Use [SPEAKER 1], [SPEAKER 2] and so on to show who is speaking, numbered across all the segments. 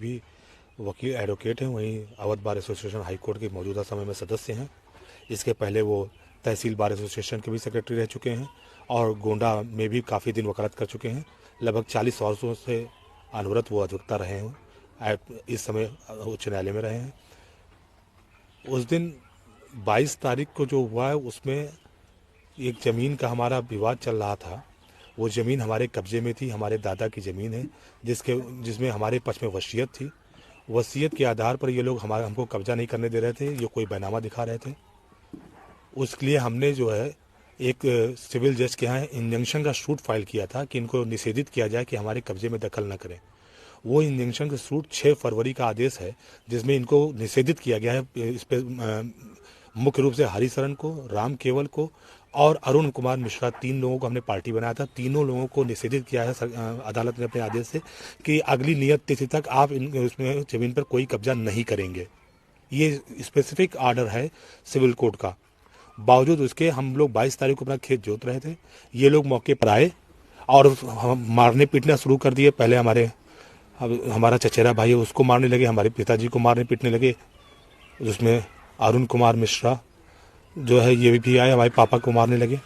[SPEAKER 1] भी वकील एडवोकेट हैं, वहीं Awadh bar association high court के मौजूदा समय में सदस्य हैं। इसके पहले वो तहसील बार एसोसिएशन के भी सेक्रेटरी रह चुके हैं और गोंडा में भी काफ़ी दिन वकालत कर चुके हैं। लगभग 40 वर्षों से अनवरत वो अधिवक्ता रहे हैं, इस समय उच्च न्यायालय में रहे हैं। उस दिन 22 तारीख को जो हुआ है उसमें एक ज़मीन का हमारा विवाद चल रहा था। वो ज़मीन हमारे कब्जे में थी, हमारे दादा की ज़मीन है जिसमें हमारे पक्ष में वसीयत थी। वसीयत के आधार पर ये लोग हमको कब्जा नहीं करने दे रहे थे, ये कोई बैनामा दिखा रहे थे। उसके लिए हमने जो है एक सिविल जज के यहाँ इंजंक्शन का सूट फाइल किया था कि इनको निषेधित किया जाए कि हमारे कब्जे में दखल न करें। वो इंजंक्शन का सूट 6 फरवरी का आदेश है जिसमें इनको निषेधित किया गया है। इस पर मुख्य रूप से हरिशरण को, राम केवल को और अरुण कुमार मिश्रा 3 लोगों को हमने पार्टी बनाया था। तीनों लोगों को निषेधित किया है अदालत ने अपने आदेश से कि अगली नियत तिथि तक आप उसमें जमीन पर कोई कब्जा नहीं करेंगे। ये स्पेसिफिक आर्डर है सिविल कोर्ट का। बावजूद उसके हम लोग 22 तारीख को अपना खेत जोत रहे थे। ये लोग मौके पर आए और मारने पीटना शुरू कर दिए। पहले हमारा चचेरा भाई है उसको मारने लगे, हमारे पिताजी को मारने पीटने लगे। उसमें अरुण कुमार मिश्रा जो है ये भी आए, हमारे पापा को मारने लगे।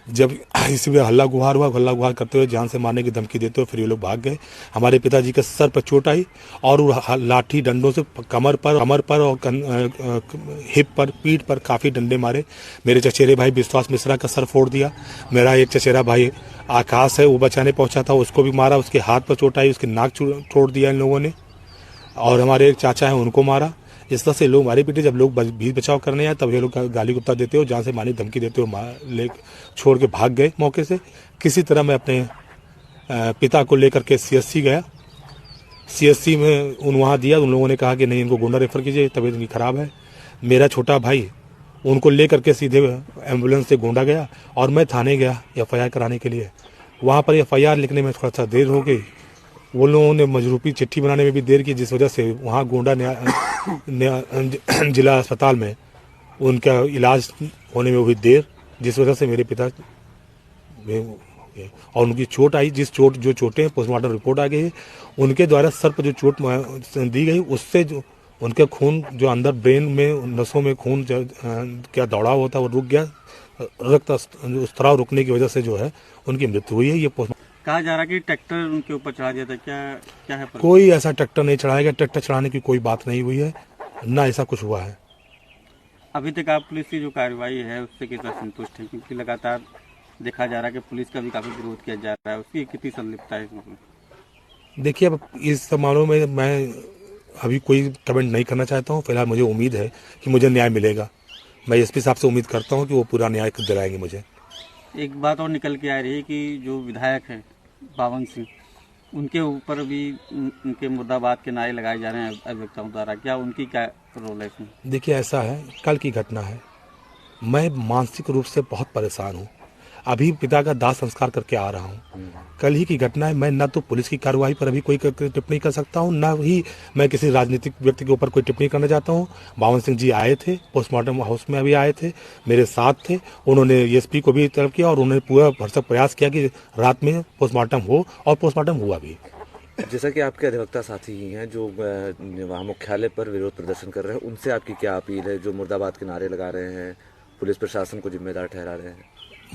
[SPEAKER 1] जब इसी में हल्ला गुहार करते हुए जान से मारने की धमकी देते हुए फिर ये लोग भाग गए। हमारे पिताजी के सर पर चोट आई और लाठी डंडों से कमर पर और हिप पर, पीठ पर काफ़ी डंडे मारे। मेरे चचेरे भाई विश्वास मिश्रा का सर फोड़ दिया। मेरा एक चचेरा भाई आकाश है, वो बचाने पहुंचा था, उसको भी मारा। उसके हाथ पर चोट आई, उसके नाक तोड़ दिया इन लोगों ने। और हमारे एक चाचा हैं, उनको मारा। इस तरह से लोग मारे पीटे। जब लोग भी बचाव करने आए तब ये लोग गाली गुप्ता देते हो, जान से मारने धमकी देते हो, ले छोड़ के भाग गए मौके से। किसी तरह मैं अपने पिता को लेकर के CSC गया। CSC में वहाँ दिया। उन लोगों ने कहा कि नहीं, इनको गोंडा रेफर कीजिए, तबीयत इनकी ख़राब है। मेरा छोटा भाई उनको लेकर के सीधे एम्बुलेंस से गोंडा गया और मैं थाने गया FIR कराने के लिए। वहाँ पर FIR लिखने में थोड़ा सा देर हो गई। वो लोगों ने मजरूपी चिट्ठी बनाने में भी देर की, जिस वजह से वहाँ गोंडा जिला अस्पताल में उनका इलाज होने में हुई देर, जिस वजह से मेरे पिता और उनकी चोट आई। जो चोटें पोस्टमार्टम रिपोर्ट आ गई है, उनके द्वारा सर पर जो चोट दी गई उससे जो उनके खून जो अंदर ब्रेन में नसों में खून क्या दौड़ाव होता है वो रुक गया। रक्त स्त्राव रुकने की वजह से जो है उनकी मृत्यु हुई है। ये
[SPEAKER 2] कहा जा रहा है कि ट्रैक्टर उनके ऊपर चढ़ा दिया था, क्या है?
[SPEAKER 1] कोई ऐसा ट्रैक्टर नहीं चढ़ाया गया। ट्रैक्टर चढ़ाने की कोई बात नहीं हुई है, ना ऐसा कुछ हुआ है।
[SPEAKER 2] अभी तक आप पुलिस की जो कार्रवाई है उससे कितना संतुष्ट है? क्योंकि लगातार देखा जा रहा है कि पुलिस का भी काफी विरोध किया जा रहा है, उसकी कितनी संलिप्तता है इसमें?
[SPEAKER 1] देखिए, अब इस मामलों में मैं अभी कोई कमेंट नहीं करना चाहता हूँ। फिलहाल मुझे उम्मीद है कि मुझे न्याय मिलेगा। मैं SP साहब से उम्मीद करता हूँ कि वो पूरा न्याय दिलाएंगे मुझे।
[SPEAKER 2] एक बात और निकल के आ रही है कि जो विधायक है बावन सिंह, उनके ऊपर भी उनके मुर्दाबाद के नारे लगाए जा रहे हैं अभियुक्ताओं द्वारा। क्या उनकी क्या रोल है इसमें?
[SPEAKER 1] देखिए, ऐसा है, कल की घटना है। मैं मानसिक रूप से बहुत परेशान हूँ। अभी पिता का दाह संस्कार करके आ रहा हूँ। कल ही की घटना है। मैं ना तो पुलिस की कार्रवाई पर अभी कोई टिप्पणी कर सकता हूँ, ना ही मैं किसी राजनीतिक व्यक्ति के ऊपर कोई टिप्पणी करना चाहता हूँ। बावन सिंह जी आए थे, पोस्टमार्टम हाउस में अभी आए थे, मेरे साथ थे। उन्होंने SP को भी तलब किया और उन्होंने पूरा भरसक प्रयास किया कि रात में पोस्टमार्टम हो, और पोस्टमार्टम हुआ भी।
[SPEAKER 3] जैसा कि आपके अधिवक्ता साथी ही हैं जो वहाँ मुख्यालय पर विरोध प्रदर्शन कर रहे हैं, उनसे आपकी क्या अपील है जो मुर्दाबाद के नारे लगा रहे हैं, पुलिस प्रशासन को जिम्मेदार ठहरा रहे हैं?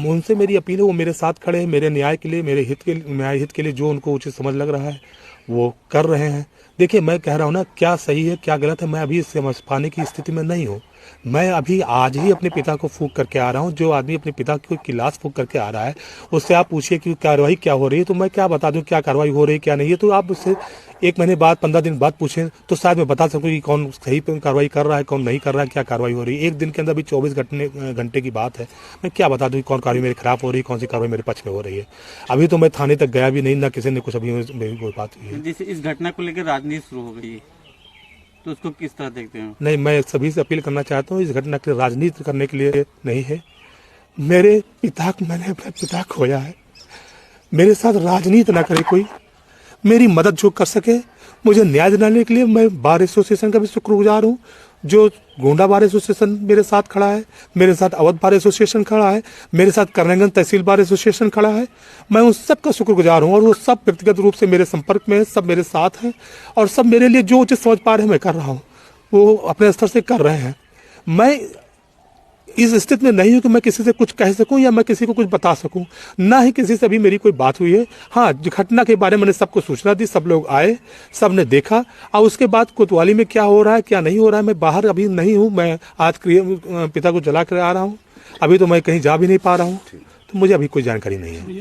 [SPEAKER 1] उनसे मेरी अपील है, वो मेरे साथ खड़े हैं, मेरे न्याय के लिए, न्याय हित के लिए जो उनको उचित समझ लग रहा है वो कर रहे हैं। देखिए, मैं कह रहा हूँ ना, क्या सही है क्या गलत है मैं अभी समझ पाने की स्थिति में नहीं हूँ। मैं अभी आज ही अपने पिता को फूंक करके आ रहा हूँ। जो आदमी अपने पिता की लाश फूंक करके आ रहा है उससे आप पूछिए कि कार्रवाई क्या हो रही है, तो मैं क्या बता दूं क्या कार्रवाई हो रही है क्या नहीं है। तो आप उससे 1 महीने बाद 15 दिन बाद पूछें तो शायद मैं बता सकूं कि कौन सही कार्रवाई कर रहा है, कौन नहीं कर रहा है, क्या कार्रवाई हो रही है। एक दिन के अंदर भी 24 घंटे की बात है। मैं क्या बता दूं कौन कार्रवाई मेरे खिलाफ हो रही है, कौन सी कार्रवाई मेरे पक्ष में हो रही है। अभी तो मैं थाने तक गया भी नहीं, ना किसी ने कुछ अभी मेरी कोई बात हुई है।
[SPEAKER 2] जैसे इस घटना को लेकर राजनीति शुरू हो गई है, तो उसको किस तरह देखते हैं?
[SPEAKER 1] नहीं, मैं सभी से अपील करना चाहता हूँ, इस घटना की राजनीति करने के लिए नहीं है। मैंने अपना पिता खोया है। मेरे साथ राजनीति ना करे कोई। मेरी मदद जो कर सके, मुझे न्याय दिलाने के लिए मैं बार एसोसिएशन का भी शुक्रगुजार हूँ जो गोंडा बार एसोसिएशन मेरे साथ खड़ा है, मेरे साथ अवध बार एसोसिएशन खड़ा है, मेरे साथ करनागंज तहसील बार एसोसिएशन खड़ा है। मैं उन सब का शुक्रगुजार हूँ और वो सब व्यक्तिगत रूप से मेरे संपर्क में है, सब मेरे साथ हैं और सब मेरे लिए जो उचित समझ पा रहे हैं मैं कर रहा हूँ, वो अपने स्तर से कर रहे हैं। मैं इस स्थिति में नहीं हूं कि मैं किसी से कुछ कह सकूं या मैं किसी को कुछ बता सकूं, ना ही किसी से अभी मेरी कोई बात हुई है। हाँ, घटना के बारे में मैंने सबको सूचना दी, सब लोग आए, सब ने देखा और उसके बाद कोतवाली में क्या हो रहा है क्या नहीं हो रहा है मैं बाहर अभी नहीं हूं। मैं आज पिता को जला कर आ रहा हूं, अभी तो मैं कहीं जा भी नहीं पा रहा हूं, तो मुझे अभी कोई जानकारी नहीं है।